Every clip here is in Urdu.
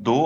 2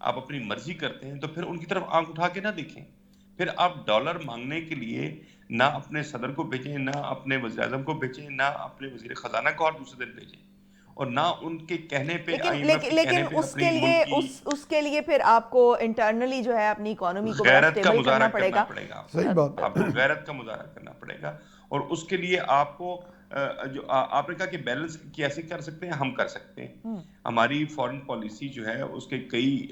آپ اپنی مرضی کرتے ہیں تو پھر ان کی طرف آنکھ اٹھا کے نہ دیکھیں. پھر آپ ڈالر مانگنے کے لیے نہ اپنے صدر کو بھیجیں، نہ اپنے وزیر اعظم کو بھیجیں، نہ اپنے وزیر خزانہ کو اور دوسرے دن بھیجیں، اور نہ ان کے کہنے پہ IMF کے کہنے پہ اس کے اپنی لیے ملک کی اس کے لیے پھر آپ کو انٹرنلی جو ہے اپنی اکانومی کو بڑا غیرت کا اسٹیبل کرنا مظاہرہ پڑے کرنا گا. پڑے گا. صحیح بات آپ کو غیرت کا مظاہرہ کرنا پڑے گا، اور اس کے لیے آپ کو جو آپ نے کہا کہ بیلنس کیسے کر سکتے ہیں، ہم کر سکتے ہیں. ہماری فارن پالیسی جو ہے اس کے کئی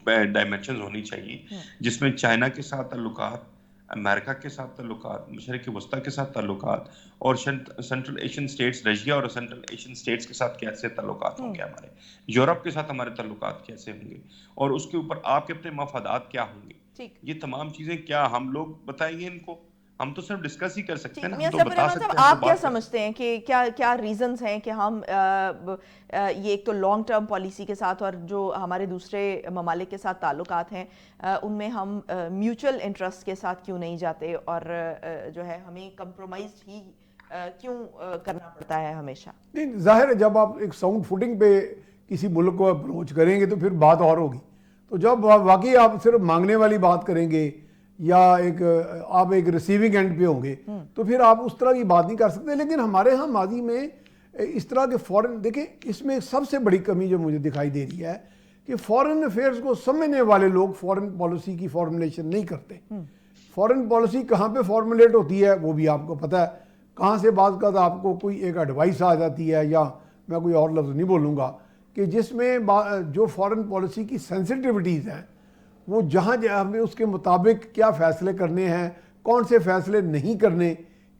ڈائمینشنز ہونی چاہیے، جس میں چائنا کے ساتھ تعلقات، امریکہ کے ساتھ تعلقات، مشرق وسطیٰ کے ساتھ تعلقات، اور سینٹرل ایشین اسٹیٹس، رشیا اور سینٹرل ایشین اسٹیٹس کے ساتھ کیسے تعلقات ہوں گے ہمارے، یورپ کے ساتھ ہمارے تعلقات کیسے ہوں گے، اور اس کے اوپر آپ کے اپنے مفادات کیا ہوں گے. یہ تمام چیزیں کیا ہم لوگ بتائیں گے ان کو؟ ہم تو صرف ڈسکس ہی کر سکتے ہیں نا، ہم تو بتا سکتے ہیں. آپ کیا سمجھتے ہیں کہ کیا ریزنز ہیں کہ ہم یہ ایک تو لانگ ٹرم پالیسی کے ساتھ اور جو ہمارے دوسرے ممالک کے ساتھ تعلقات ہیں ان میں ہم میوچل انٹرسٹ کے ساتھ کیوں نہیں جاتے، اور جو ہے ہمیں کمپرومائز ہی کیوں کرنا پڑتا ہے ہمیشہ؟ نہیں، ظاہر ہے جب آپ ایک ساؤنڈ فوٹنگ پہ کسی ملک کو اپروچ کریں گے تو پھر بات اور ہوگی. تو جب واقعی آپ صرف مانگنے والی بات کریں گے یا آپ ایک ریسیونگ اینڈ پہ ہوں گے تو پھر آپ اس طرح کی بات نہیں کر سکتے. لیکن ہمارے ہاں ماضی میں اس طرح کے فورن، دیکھیں اس میں سب سے بڑی کمی جو مجھے دکھائی دے رہی ہے کہ فورن افیئرز کو سمجھنے والے لوگ فورن پالیسی کی فارمولیشن نہیں کرتے. فورن پالیسی کہاں پہ فارمولیٹ ہوتی ہے وہ بھی آپ کو پتہ ہے، کہاں سے بعض کا آپ کو کوئی ایک ایڈوائس آ جاتی ہے، یا میں کوئی اور لفظ نہیں بولوں گا، کہ جس میں جو فورن پالیسی کی سینسٹیوٹیز ہیں وہ جہاں ہمیں اس کے مطابق کیا فیصلے کرنے ہیں، کون سے فیصلے نہیں کرنے،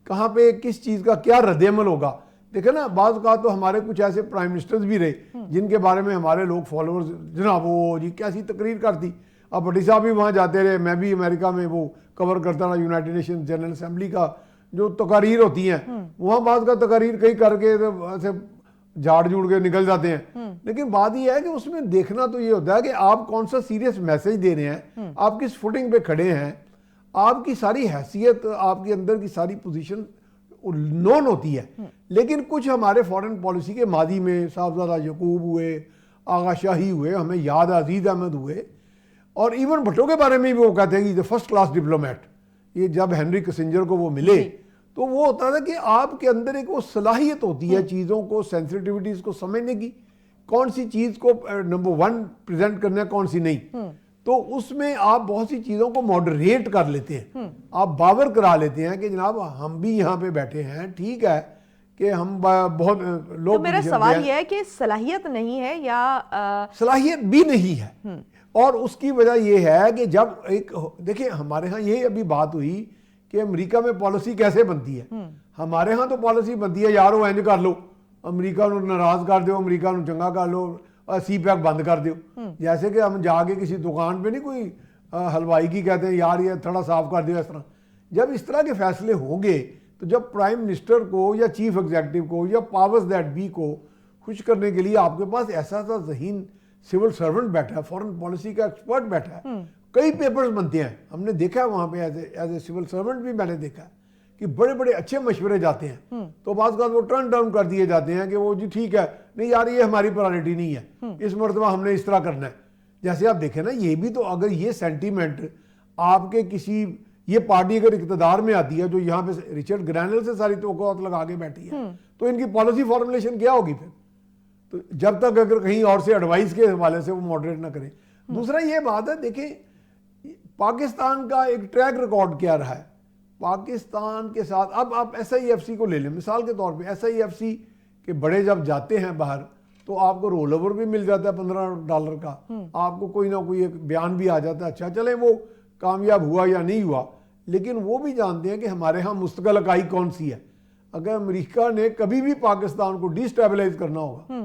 کہاں پہ کس چیز کا کیا رد عمل ہوگا. دیکھیں نا، بعض اوقات تو ہمارے کچھ ایسے پرائم منسٹرز بھی رہے جن کے بارے میں ہمارے لوگ فالوورز، جناب وہ جی کیسی تقریر کرتی. اب بھٹی صاحب بھی وہاں جاتے رہے، میں بھی امریکہ میں وہ کور کرتا رہا، یونائٹڈ نیشن جنرل اسمبلی کا جو تقاریر ہوتی ہیں وہاں بعض کا تقاریر کئی کر کے ایسے جھاڑ جوڑ کے نکل جاتے ہیں. لیکن بات یہ ہے کہ اس میں دیکھنا تو یہ ہوتا ہے کہ آپ کون سا سیریس میسج دے رہے ہیں، آپ کس فوٹنگ پہ کھڑے ہیں، آپ کی ساری حیثیت، آپ کے اندر کی ساری پوزیشن نون ہوتی ہے. لیکن کچھ ہمارے فارن پالیسی کے ماضی میں صاحبزادہ یعقوب ہوئے، آغا شاہی ہوئے، ہمیں یاد عزیز احمد ہوئے، اور ایون بھٹو کے بارے میں بھی وہ کہتے ہیں کہ فرسٹ کلاس ڈپلومیٹ. یہ جب ہنری کسنجر کو وہ ملے تو وہ ہوتا تھا کہ آپ کے اندر ایک وہ صلاحیت ہوتی ہے چیزوں کو، سینسٹیوٹیز کو سمجھنے کی، کون سی چیز کو نمبر 1 پریزنٹ کرنا ہے، کون سی نہیں. تو اس میں آپ بہت سی چیزوں کو ماڈریٹ کر لیتے ہیں، آپ باور کرا لیتے ہیں کہ جناب ہم بھی یہاں پہ بیٹھے ہیں، ٹھیک ہے کہ ہم بہت لوگ. تو میرا سوال یہ ہے کہ صلاحیت نہیں ہے یا صلاحیت بھی نہیں ہے، اور اس کی وجہ یہ ہے کہ جب ایک دیکھیں ہمارے ہاں یہ ابھی بات ہوئی کہ امریکہ میں پالیسی کیسے بنتی ہے. ہمارے ہاں تو پالیسی بنتی ہے یار وہ اینج کر لو، امریکہ نو ناراض کر دو، امریکہ نو چنگا کر لو، سی پیک بند کر دو. جیسے کہ ہم جا کے کسی دکان پہ نہیں کوئی حلوائی کی کہتے ہیں یار یہ تھوڑا صاف کر دو. اس طرح جب اس طرح کے فیصلے ہوں گے تو جب پرائم منسٹر کو یا چیف ایگزیکٹو کو یا پاورز دیٹ بی کو خوش کرنے کے لیے آپ کے پاس ایسا سا ذہین سول سرونٹ بیٹھا ہے، فورن پالیسی کا ایکسپرٹ بیٹھا ہے، کئی پیپرز بنتے ہیں، ہم نے دیکھا ہے وہاں پہ ایز اے سول سرونٹ بھی میں نے دیکھا ہے کہ بڑے بڑے اچھے مشورے جاتے ہیں، تو بعض اوقات وہ ٹرن ڈاؤن کر دیے جاتے ہیں کہ وہ جی ٹھیک ہے، نہیں یار یہ ہماری پرائرٹی نہیں ہے، اس مرتبہ ہم نے اس طرح کرنا ہے. جیسے آپ دیکھیں نا، یہ بھی تو اگر یہ سینٹیمنٹ آپ کے کسی یہ پارٹی اگر اقتدار میں آتی ہے جو یہاں پہ رچرڈ گرینل سے ساری توقعات لگا کے بیٹھی ہے، تو ان کی پالیسی فارمولیشن کیا ہوگی پھر؟ تو جب تک اگر کہیں اور سے ایڈوائس کے حوالے سے وہ ماڈریٹ نہ کریں. دوسرا یہ بات ہے، دیکھیں پاکستان کا ایک ٹریک ریکارڈ کیا رہا ہے پاکستان کے ساتھ. اب آپ ایس آئی ایف سی کو لے لیں مثال کے طور پہ، ایس آئی ایف سی کے بڑے جب جاتے ہیں باہر تو آپ کو رول اوور بھی مل جاتا ہے $15 کا، آپ کو کوئی نہ کوئی ایک بیان بھی آ جاتا ہے، اچھا چلیں وہ کامیاب ہوا یا نہیں ہوا. لیکن وہ بھی جانتے ہیں کہ ہمارے ہاں مستقل اکائی کون سی ہے. اگر امریکہ نے کبھی بھی پاکستان کو ڈی اسٹیبلائز کرنا ہوگا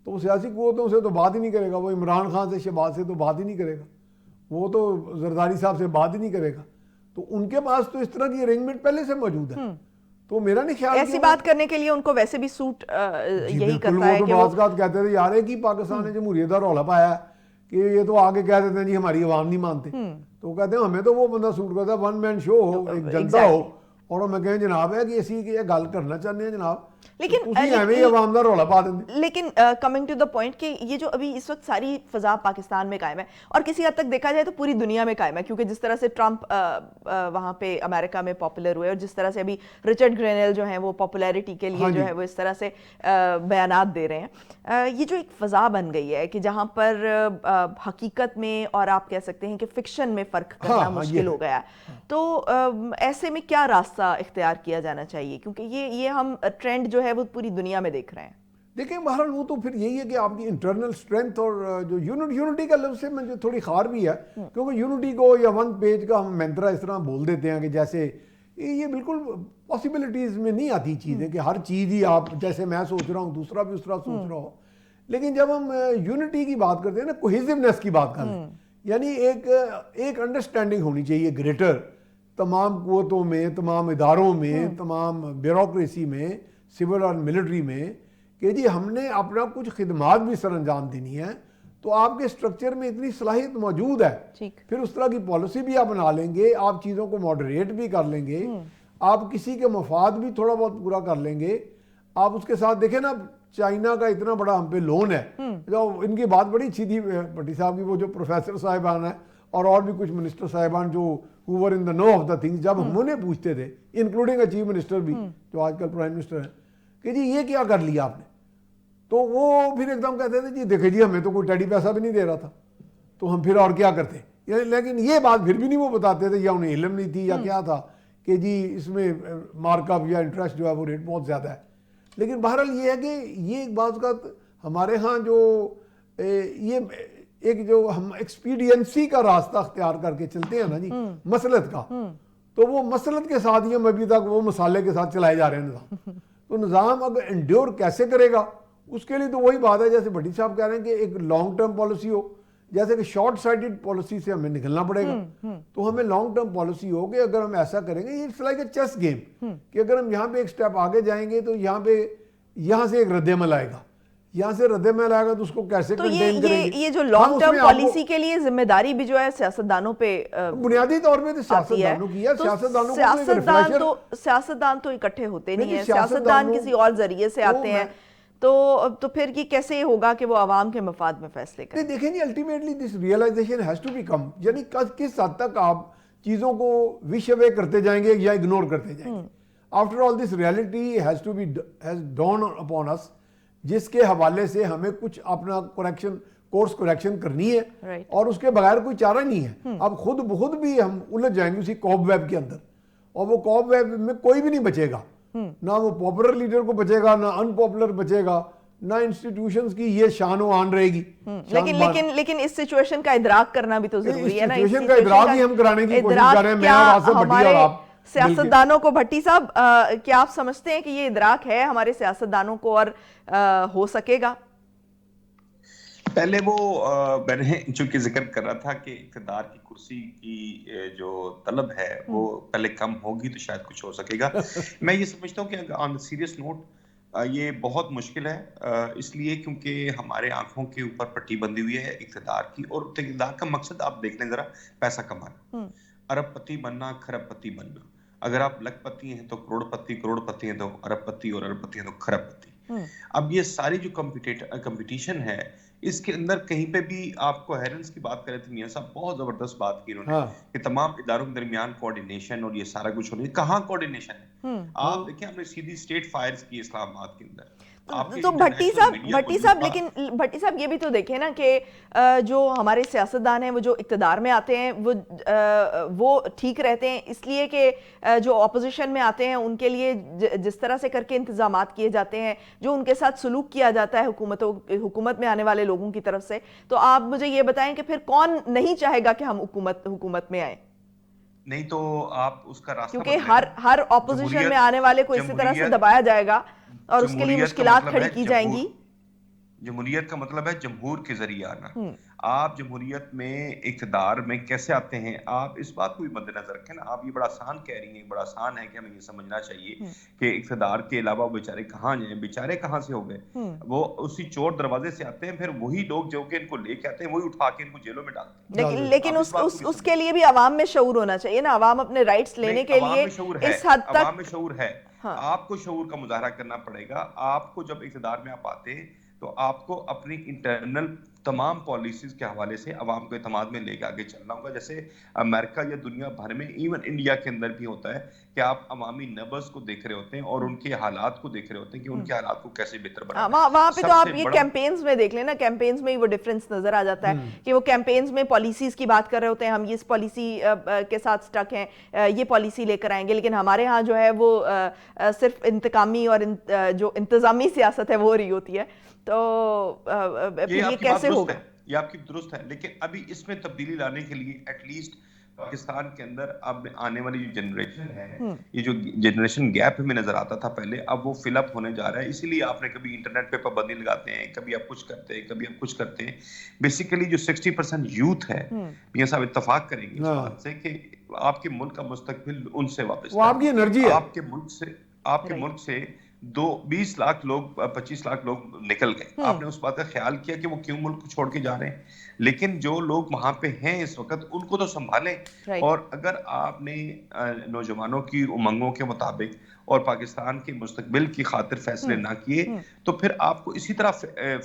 تو وہ سیاسی قوتوں سے تو بات ہی نہیں کرے گا، وہ عمران خان سے شہباز سے تو بات ہی نہیں کرے گا، وہ تو زرداری صاحب سے بات ہی نہیں کرے گا. تو ان کے پاس تو اس طرح کی ارینجمنٹ پہلے سے موجود ہے. تو میرا نہیں خیال ایسی بات کرنے کے لیے ان کو ویسے بھی سوٹ یہی کرتا ہے کہ وہ بعض اوقات کہتے تھے یار ایک ہی پاکستان نے جمہوریت کا رولا پایا ہے کہ یہ تو آگے کہہ دیتے ہیں جی ہماری عوام نہیں مانتے. تو وہ کہتے ہیں ہمیں تو وہ بندہ سوٹ کرتا ہے، ون مین شو ہو، ایک جنتا ہو، اور میں کہیں جناب ہے کہ اسی کی گل کرنا چاہتے ہیں جناب. لیکن کمنگ ٹو دا پوائنٹ کہ یہ جو ابھی اس وقت ساری فضا پاکستان میں قائم ہے اور کسی حد تک دیکھا جائے تو پوری دنیا میں قائم ہے، کیونکہ جس طرح سے ٹرمپ وہاں پہ امریکہ میں پاپولر ہوئے اور جس طرح سے ابھی رچرڈ گرینل جو ہیں وہ پاپولیرٹی کے لیے جو ہے وہ اس طرح سے بیانات دے رہے ہیں، یہ جو ایک فضا بن گئی ہے کہ جہاں پر حقیقت میں اور آپ کہہ سکتے ہیں کہ فکشن میں فرق کرنا مشکل ہو گیا ہے، تو ایسے میں کیا راستہ اختیار کیا جانا چاہیے؟ کیونکہ یہ ہم ٹرینڈ جو ہے وہ پوری دنیا میں دیکھ رہے ہیں۔ دیکھیں بہرحال وہ تو پھر یہی ہے کہ آپ کی انٹرنل اسٹرینتھ اور جو یونٹی کا لفظ سے مجھے تھوڑی خار بھی ہے، کیونکہ یونٹی کو یا ون پیج کا ہم منترا اس طرح بول دیتے ہیں کہ جیسے یہ بالکل پاسبلٹیز میں نہیں آتی چیزیں کہ ہر چیز ہی آپ جیسے میں سوچ رہا ہوں دوسرا بھی اس طرح سوچ رہا ہو، لیکن جب ہم یونٹی کی بات کرتے ہیں نا، کوہیزونیس کی بات کرتے ہیں، یعنی ایک انڈرسٹینڈنگ ہونی چاہیے گریٹر تمام قوتوں میں، تمام اداروں میں، تمام بیوروکریسی میں، سول اور ملٹری میں، کہ جی ہم نے اپنا کچھ خدمات بھی سر انجام دینی ہے، تو آپ کے سٹرکچر میں اتنی صلاحیت موجود ہے، پھر اس طرح کی پالیسی بھی آپ بنا لیں گے، آپ چیزوں کو ماڈریٹ بھی کر لیں گے، آپ کسی کے مفاد بھی تھوڑا بہت پورا کر لیں گے، آپ اس کے ساتھ دیکھیں نا چائنا کا اتنا بڑا ہم پہ لون ہے، جو ان کی بات بڑی اچھی تھی بھٹی صاحب کی، وہ جو پروفیسر صاحبان ہیں اور بھی کچھ منسٹر صاحبان جو who were in the know of the things، جب ہم انہیں پوچھتے تھے انکلوڈنگ چیف منسٹر بھی جو آج کل پرائم منسٹر ہیں کہ جی یہ کیا کر لیا آپ نے، تو وہ پھر ایک دم کہتے تھے جی دیکھیں جی ہمیں تو کوئی ٹیڈی پیسہ بھی نہیں دے رہا تھا، تو ہم پھر اور کیا کرتے، لیکن یہ بات پھر بھی نہیں وہ بتاتے تھے، یا انہیں علم نہیں تھی یا کیا تھا کہ جی اس میں مارک اپ یا انٹرسٹ جو ہے وہ ریٹ بہت زیادہ ہے۔ لیکن بہرحال یہ ہے کہ یہ ایک بعض کا ہمارے ہاں جو یہ ایک جو ہم ایکسپیڈینسی کا راستہ اختیار کر کے چلتے ہیں نا جی مسلط کا، تو وہ مسلط کے ساتھ ہی ہم ابھی تک وہ مسالے کے ساتھ چلائے جا رہے ہیں نظام، تو نظام اگر انڈیور کیسے کرے گا اس کے لیے تو وہی بات ہے جیسے بھٹی صاحب کہہ رہے ہیں کہ ایک لانگ ٹرم پالیسی ہو، جیسے کہ شارٹ سائٹڈ پالیسی سے ہمیں نکلنا پڑے گا، تو ہمیں لانگ ٹرم پالیسی ہو کہ اگر ہم ایسا کریں گے، it's like a chess game, کہ اگر ہم یہاں پہ ایک سٹیپ آگے جائیں گے تو یہاں سے ایک رد عمل آئے گا، یہاں سے رد عمل آئے گا تو اس کو کیسے کنٹین کریں گے۔ یہ جو لانگ ٹرم پالیسی کے لیے ذمہ داری بھی جو ہے سیاستدانوں پہ بنیادی طور پہ سیاستدانوں کی ہے، سیاستدان تو اکٹھے ہوتے نہیں ہیں، سیاستدان کسی اور ذریعے سے آتے ہیں، تو پھر یہ کیسے ہوگا کہ وہ عوام کے مفاد میں فیصلے کریں؟ دیکھیں جی ultimately this realisation has to be come, یعنی کس حد تک آپ چیزوں کو وش اوے کرتے جائیں گے یا اگنور کرتے جائیں گے۔ After all this reality has dawn upon اس، جس کے حوالے سے ہمیں کچھ اپنا کورس کریکشن کرنی ہے، اور اس کے بغیر کوئی چارہ نہیں ہے۔ اب خود بخود بھی ہم الجھ جائیں گے اسی کوب ویب کے اندر، اور وہ کوب ویب میں کوئی بھی نہیں بچے گا، نہ وہ پاپولر لیڈر کو بچے گا، نہ ان پاپولر بچے گا، نہ انسٹیٹیوشنز کی یہ شان و آن رہے گی۔ لیکن اس سچویشن کا ادراک کرنا بھی تو ضروری ہے نا، اس سچویشن کا ادراک ہی ہم کرانے کی کوشش کر رہے ہیں، میں اور آصف بھٹی اور آپ سیاستدانوں کو۔ بھٹی صاحب کیا آپ سمجھتے ہیں کہ یہ ادراک ہے ہمارے سیاستدانوں کو اور ہو سکے گا؟ پہلے وہ میں نے چونکہ ذکر کر رہا تھا کہ اقتدار کی کرسی کی جو طلب ہے وہ پہلے کم ہوگی تو شاید کچھ ہو سکے گا۔ میں یہ سمجھتا ہوں کہ آن سیریس نوٹ یہ بہت مشکل ہے، اس لیے کیونکہ ہمارے آنکھوں کے اوپر پٹی بندھی ہوئی ہے اقتدار کی، اور اقتدار کا مقصد آپ دیکھ لیں ذرا، پیسہ کمانا، ارب پتی بننا، کھرب پتی بننا۔ اگر آپ لکھ پتی ہیں تو کروڑ پتی ہیں تو ارب پتی، اور ارب پتی ہیں تو کھرب پتی۔ اب یہ ساری جو کمپٹیشن ہے اس کے اندر کہیں پہ بھی آپ کو ہیرنس کی بات کرے تو میاں صاحب بہت زبردست بات کی انہوں نے کہ تمام اداروں کے درمیان کوارڈینیشن اور یہ سارا کچھ ہونا ہے۔ کہاں کوارڈینیشن ہے؟ آپ دیکھیں ہم نے سیدھی اسٹیٹ فائرز کی اسلام آباد کے اندر، تو بھٹی صاحب یہ بھی تو دیکھیں نا کہ جو ہمارے سیاستدان ہیں وہ جو اقتدار میں آتے ہیں وہ ٹھیک رہتے ہیں، اس لیے کہ جو اپوزیشن میں آتے ہیں ان کے لیے جس طرح سے کر کے انتظامات کیے جاتے ہیں، جو ان کے ساتھ سلوک کیا جاتا ہے حکومت میں آنے والے لوگوں کی طرف سے، تو آپ مجھے یہ بتائیں کہ پھر کون نہیں چاہے گا کہ ہم حکومت میں آئیں؟ نہیں تو آپ اس کا راستہ، کیونکہ ہر اپوزیشن میں آنے والے کو اسی طرح سے دبایا جائے گا اور اس کے لیے مشکلات کھڑی کی جائیں گی۔ جمہوریت کا مطلب ہے جمہور کے ذریعے آنا۔ آپ جمہوریت میں اقتدار میں کیسے آتے ہیں، آپ اس بات کو بھی مد نظر رکھیں نا۔ آپ یہ بڑا آسان کہہ رہی ہیں، بڑا آسان ہے کہ ہمیں یہ سمجھنا چاہیے کہ اقتدار کے علاوہ بیچارے کہاں جائیں، بیچارے کہاں سے ہو گئے؟ وہ اسی چور دروازے سے آتے ہیں، پھر وہی لوگ جو کہ ان کو لے کے آتے ہیں وہی اٹھا کے ان کو جیلوں میں ڈالتے ہیں۔ لیکن اس کے لیے بھی عوام میں شعور ہونا چاہیے نا، عوام اپنے رائٹس لینے کے لیے اس حد تک، عوام میں شعور ہے، آپ کو شعور کا مظاہرہ کرنا پڑے گا. آپ کو جب اقتدار میں آپ آتے ہیں تو آپ کو اپنی انٹرنل تمام پالیسیز کے حوالے سے عوام کو اعتماد میں لے کے آگے چلنا ہوگا. جیسے امریکہ یا دنیا بھر میں ایون انڈیا کے اندر بھی ہوتا ہے کہ آپ عوامی نبض کو دیکھ رہے ہوتے ہیں اور ان کے حالات کو دیکھ رہے ہوتے ہیں کہ ان کے حالات کو کیسے بہتر بنانا ہے. وہاں پہ تو آپ یہ کیمپینز میں دیکھ لیں نا, کیمپینز میں ہی وہ ڈفرینس نظر آ جاتا ہے کہ وہ کیمپینز میں پالیسیز کی بات کر رہے ہوتے ہیں, ہم اس پالیسی کے ساتھ سٹک ہیں, یہ پالیسی لے کر آئیں گے, لیکن ہمارے ہاں جو ہے وہ صرف انتقامی اور جو انتظامی سیاست ہے وہ ہو رہی ہوتی ہے. تو یہ کیسے ہوگا؟ یہ آپ کی درست ہے, لیکن ابھی اس میں تبدیلی لانے کے لیے ایٹ لیسٹ پاکستان کے اندر اب آنے والی جو جنریشن ہے, یہ جو جنریشن گیپ ہمیں نظر آتا تھا پہلے, اب وہ فل اپ ہونے جا رہا ہے. اسی لیے آپ نے کبھی انٹرنیٹ پہ پابندی لگاتے ہیں, کبھی آپ کچھ کرتے ہیں, کبھی آپ کچھ کرتے ہیں. بیسیکلی جو 60% یوتھ ہے, میاں صاحب اتفاق کریں گے اس بات سے کہ آپ کے ملک کا مستقبل ان سے وابستہ ہے. آپ کی انرجی ہے. آپ کے ملک سے 20 لاکھ لوگ 25 لاکھ لوگ نکل گئے. آپ نے اس بات کا خیال کیا کہ وہ کیوں ملک کو چھوڑ کے جا رہے ہیں؟ لیکن جو لوگ وہاں پہ ہیں اس وقت, ان کو تو سنبھالیں. اور اگر آپ نے نوجوانوں کی امنگوں کے مطابق اور پاکستان کے مستقبل کی خاطر فیصلے نہ کیے تو پھر آپ کو اسی طرح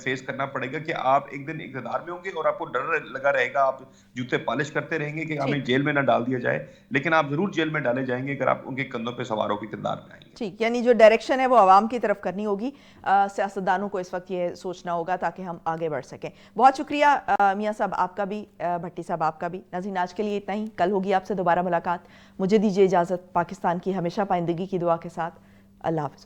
فیس کرنا پڑے گا کہ آپ ایک دن اقتدار میں ہوں گے اور آپ کو ڈر لگا رہے گا, آپ جوتے پالش کرتے رہیں گے کہ ہمیں جیل میں نہ ڈال دیا جائے, لیکن آپ ضرور جیل میں ڈالے جائیں گے اگر آپ ان کے کندھوں پہ سوار ہو کے اقتدار میں آئیں گے. ٹھیک, یعنی جو ڈائریکشن ہے وہ عوام کی طرف کرنی ہوگی, سیاستدانوں کو اس وقت یہ سوچنا ہوگا تاکہ ہم آگے بڑھ سکیں. بہت شکریہ میاں صاحب آپ کا بھی, بھٹی صاحب آپ کا بھی. ناظرین آج کے لیے اتنا ہی, کل ہوگی آپ سے دوبارہ ملاقات. مجھے دیجیے اجازت پاکستان کی ہمیشہ پائندگی کی دعا کے ساتھ. اللہ حافظ.